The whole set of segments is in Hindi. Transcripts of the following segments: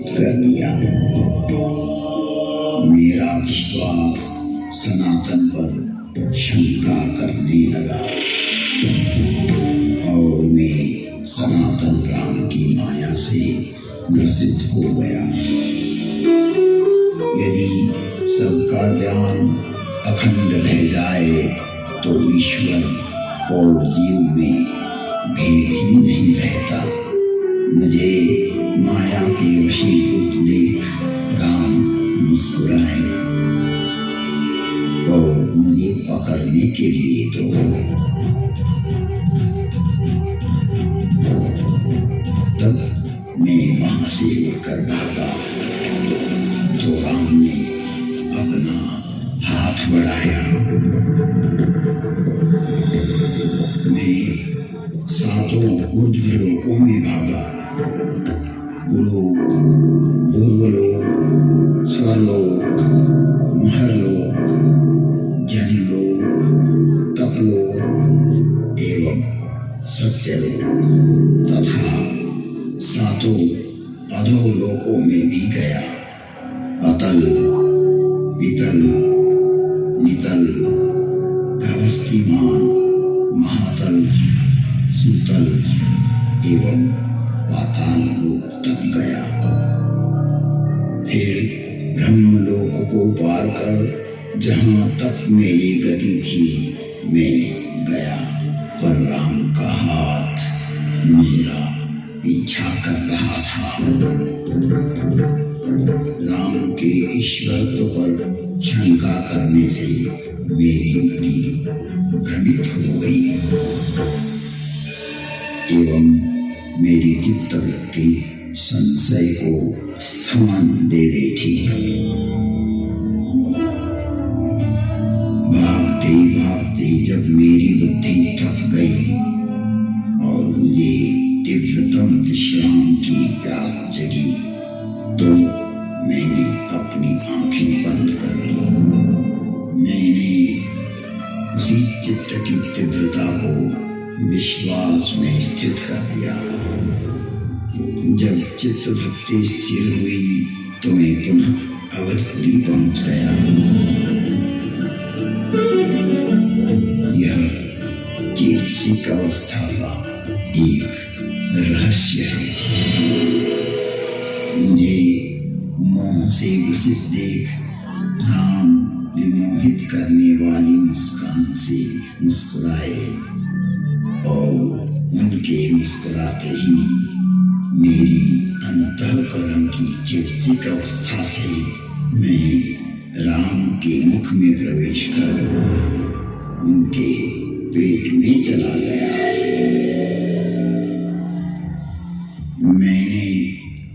कर दिया। मेरा विश्वास सनातन पर शंका करने लगा और मैं सनातन राम की माया से ग्रसित हो गया। यदि सबका ज्ञान अखंड रह जाए तो ईश्वर और जीव में भेद ही नहीं रहता। मुझे माया के वशीभूत देख राम मुस्कुराए और मुझे पकड़ने के लिए तब मैं वहां से उठकर भागा तो राम ने अपना हाथ बढ़ाया। मैं सातों ऊर्ध्व लोकों में भागा। गुलोक, भूर्वलोक, स्वरलोक, महरलोक, जनलोक, तपलोक एवं सत्यलोक तथा सातों अधोलोकों में भी गया। अतल, वितल, नितल, गभस्तिमान, महातल, सुतल एवं पाताल लोक तक गया। फिर ब्रह्मलोक को पार कर जहां तक मेरी गति थी मैं गया, पर राम का हाथ मेरा पीछा कर रहा था। राम के ईश्वरत्व पर शंका करने से मेरी मति भ्रमित हो गई एवं मेरी चित्तवृत्ति संशय को स्थान दे बैठी। भागते भागते जब मेरी बुद्धि थक गई और मुझे तीव्रतम विश्राम की प्यास जगी तो मैंने अपनी आंखें बंद कर ली। मैंने उसी चित्त की तीव्रता को विश्वास में स्थित कर दिया। जब चित्तवृत्ति स्थिर हुई तो मैं पुनः अवधपुरी पहुंच गया। यह चेतसिक अवस्था का एक रहस्य है। मुझे मोह से ग्रसित देख राम विमोहित करने वाली मुस्कान से मुस्कुराए और उनके मुस्कुराते ही मेरी अंतःकरण की चेतसिक अवस्था से मैं राम के मुख में प्रवेश कर उनके पेट में चला गया। मैंने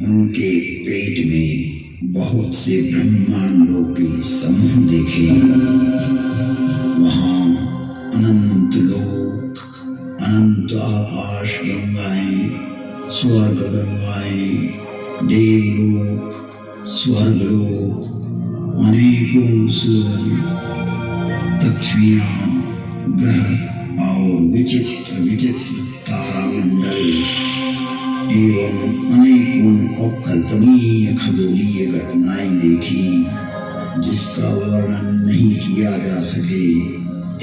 उनके पेट में बहुत से ब्रह्मांडों के समूह देखे। वहाँ अनंत लोक, अनंत आकाश गंगाएं, स्वर्ग गंगाएं, देवलोक, स्वर्गलोक, अनेकों सूर्य, पृथ्वियां, ग्रह और विचित्र विचित्र तारामंडल एवं अनेकों अकल्पनीय खगोलीय घटनाएं देखी जिसका वर्णन नहीं किया जा सके।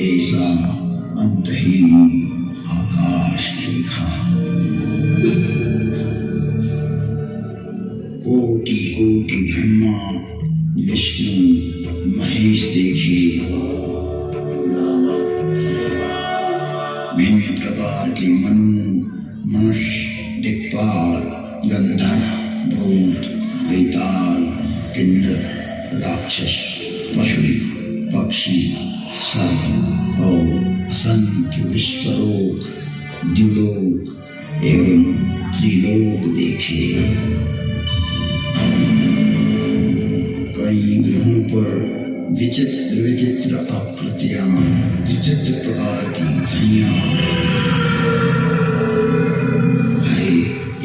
ऐसा अंतहीन आकाश देखा। कोटि कोटि ब्रह्मा विष्णु महेश देखे। भिन्न प्रकार के मनुष्य, दिक्पाल, गंधर्व, भूत, वैताल, किन्नर, राक्षस, पशु, पक्षी, सर्प और असंख्य विश्वलोक, द्युलोक एवं त्रिलोक देखे। कई ग्रहों पर विचित्र विचित्र आकृतियां, विचित्र प्रकार की ध्वनियां, भय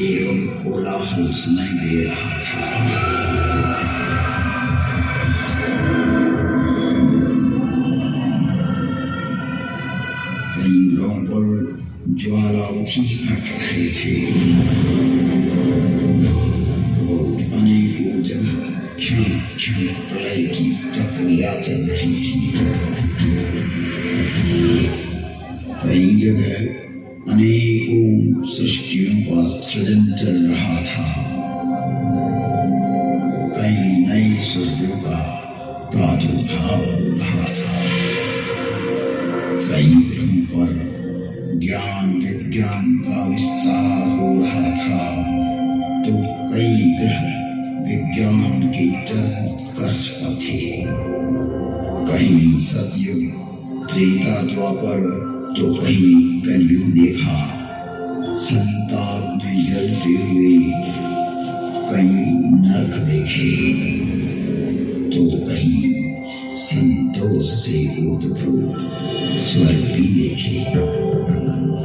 एवं कोलाहल सुनाई दे रहा था। कई ग्रहों पर ज्वालामुखी फट रहे थे और दोनों जगह क्षण क्षण प्रलय की प्रक्रिया चल रही थी। कई जगह अनेकों सृष्टियों का सृजन चल रहा था। कई नए सूर्यों का प्रादुर्भाव हो रहा था। कई ग्रहों पर ज्ञान विज्ञान का विस्तार हो रहा था, तो कई ग्रह विज्ञान के चरमोत्कर्ष पर थे। कहीं सतयुग त्रेता द्वापर तो कहीं कलयुग देखा। संताप में जलते हुए कहीं नरक देखे, तो कहीं संतोष से ओतप्रोत स्वर्ग भी देखे।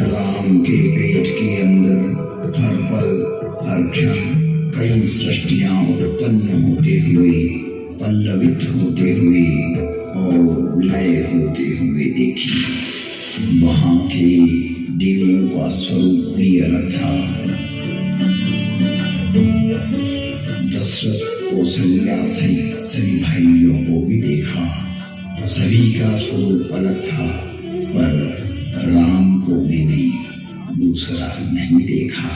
राम के पेट के अंदर हर पल हर क्षण कई सृष्टियां उत्पन्न होते हुए, पल्लवित होते हुए और विलय होते हुए देखी। वहां के देवों का स्वरूप भी अलग था। दशरथ कौशल्या सहित सभी भाइयों को भी देखा। सभी का स्वरूप अलग था, पर राम को मैंने दूसरा नहीं देखा।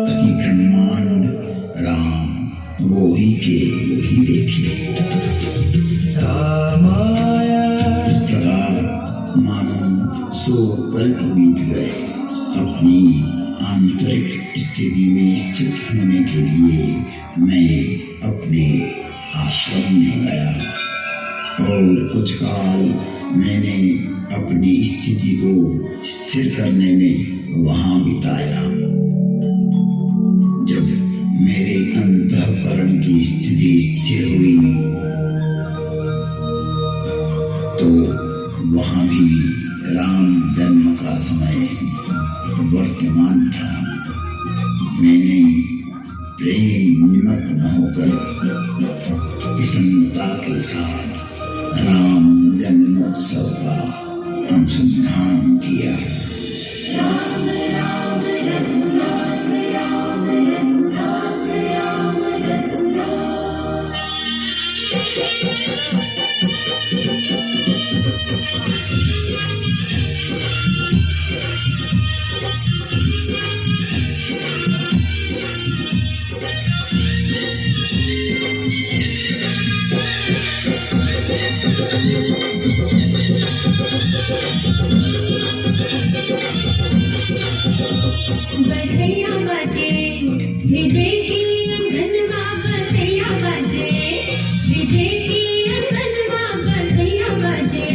प्रति ब्रह्मांड राम वो ही के वो ही देखे। इस प्रकार मानो 100 कल्प बीत गए। अपनी आंतरिक स्थिति में स्थित होने के लिए मैं अपने आश्रम में गया और कुछ काल मैंने अपनी स्थिति को स्थिर करने में वहां बिताया। जब मेरे अंतःकरण की स्थिति स्थिर हुई तो वहां भी राम जन्म का समय वर्तमान था। मैंने प्रेम निमग्न होकर प्रसन्नता के साथ राम जन्मोत्सव का अनुसंधान किया। बजैया बजे हृदय की अंगनवा, बजैया बजे हृदय की अंगनवा, बजैया बजे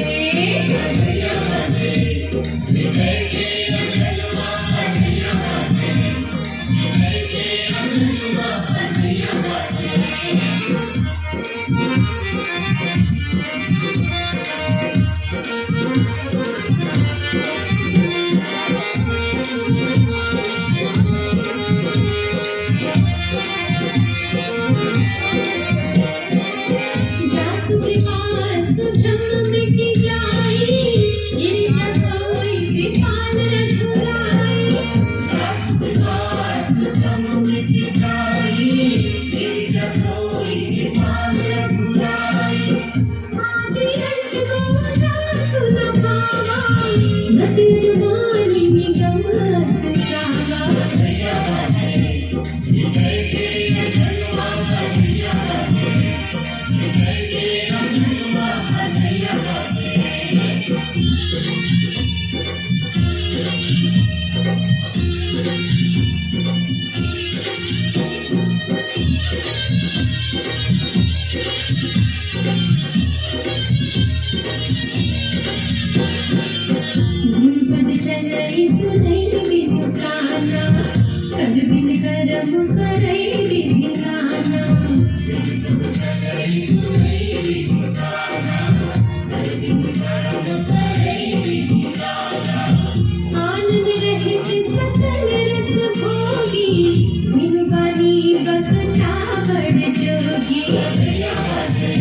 बजैया बजे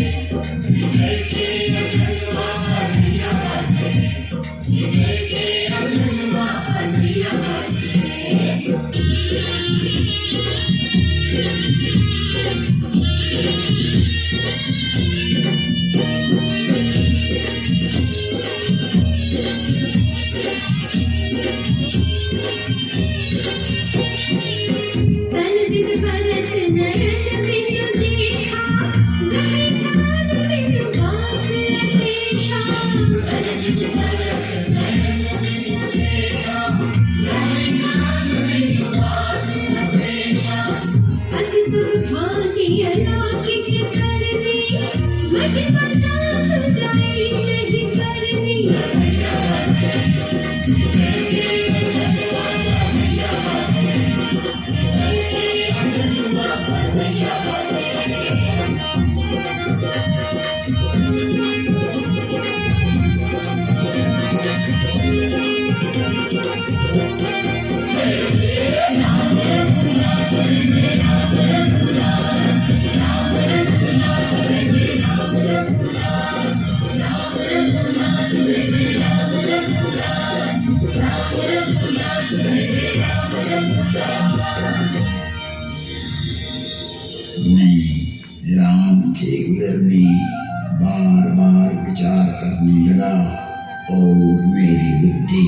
हृदय की अंगनवा, बजैया बजे हृदय की अंगनवा, बजैया बजे। मैं राम के उदर में बार बार विचार करने लगा और मेरी बुद्धि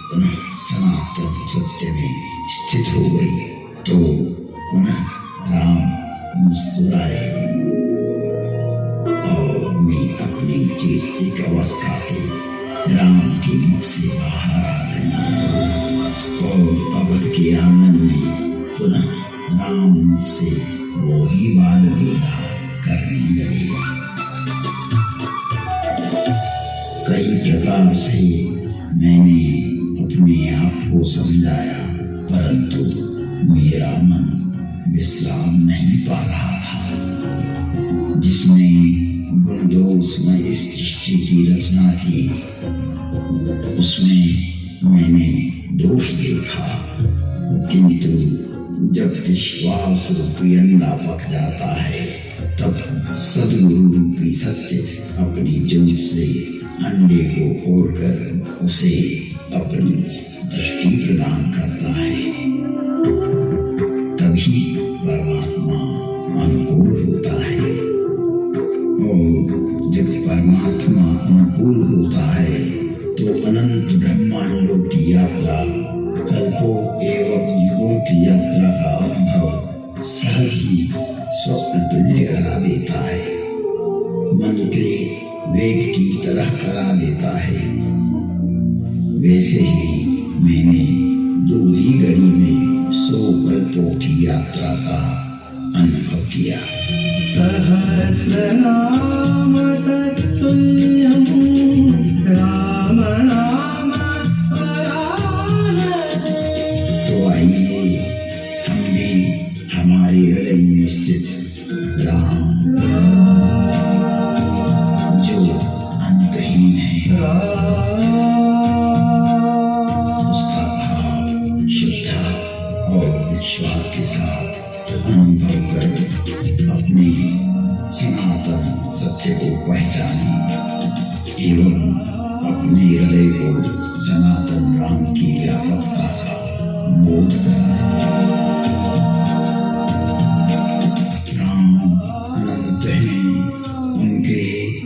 पुनः सनातन सत्य में स्थित हो गई। तो पुनः राम मुस्कुराए और मैं अपनी चेतसिक अवस्था से राम के मुख से बाहर आ गई और अवध के आंगन में पुनः राम मुझसे वही बाल लीला करने लगे। कई प्रकार से मैंने अपने आप को समझाया, परंतु मेरा मन विश्राम नहीं पा रहा था। जिसने गुण दोषमय इस सृष्टि की रचना की, उसमें मैंने दोष देखा, किंतु जब विश्वास रूपी अंडा पक जाता है, तब सद्गुरु रूपी सत्य अपनी जोत से अंडे को फोड़कर उसे अपनी दृष्टि प्रदान करता है। तभी परमात्मा अनुकूल होता है, और जब परमात्मा अनुकूल होता है तो अनंत ब्रह्मांडों की यात्रा, कल्पों एवं युगों की यात्रा का अनुभव सहज ही स्वप्न तुल्य करा देता है, मन के वेग की तरह करा देता है। वैसे ही मैंने 2 ही घड़ी में 100 कल्पों की यात्रा का अनुभव किया। सहस्रनाम तत्तुल्यं राम नाम वरानने। तो आइए हम भी हमारे हृदय में स्थित राम जो अंतहीन है, उसका भाव, श्रद्धा और विश्वास के साथ अनुभव कर अपने सनातन सत्य को पहचाने एवं अपने हृदय को सनातन राम की व्यापकता का बोध कराए। राम अनंत हैं, उनके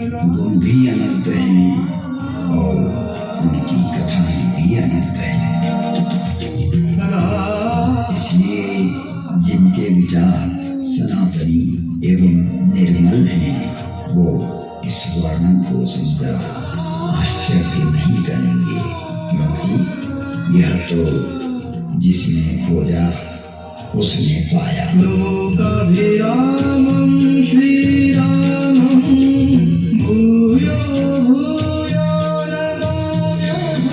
गुण भी अनंत हैं और उनकी कथाएं भी अनंत हैं। इसलिए जिनके विचार सनातनी एवं निर्मल हैं, वो इस वर्णन को सुनकर आश्चर्य नहीं करेंगे, क्योंकि यह तो जिसने खोजा उसने पाया। लोकाभिरामं श्रीरामं भूयो भूयो नमाम्यहम्।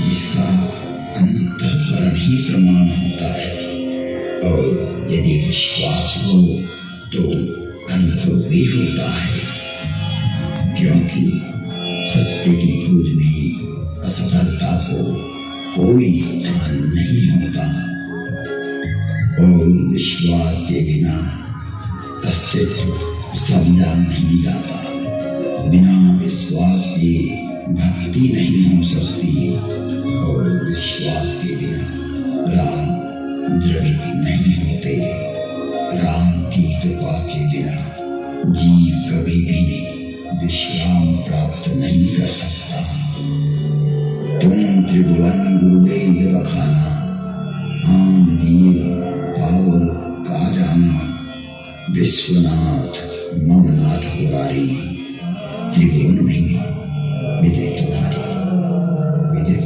जिसका अंतःकरण ही प्रमाण होता है, और यदि विश्वास हो तो अनुभव भी होता है, क्योंकि सत्य की खोज में असफलता को कोई स्थान नहीं होता, और विश्वास के बिना अस्तित्व समझा नहीं जाता। बिना विश्वास के भक्ति नहीं हो सकती, और विश्वास के बिना राम द्रवित नहीं होते। राम की कृपा के बिना जीव कभी भी विश्राम प्राप्त नहीं कर सकता। तुम त्रिभुवन गुरुवेद बखाना, आन जीव पावर का जाना। विश्वनाथ ममनाथ पुरारी, त्रिभुवन महिमा विदित तुम्हारी, विदित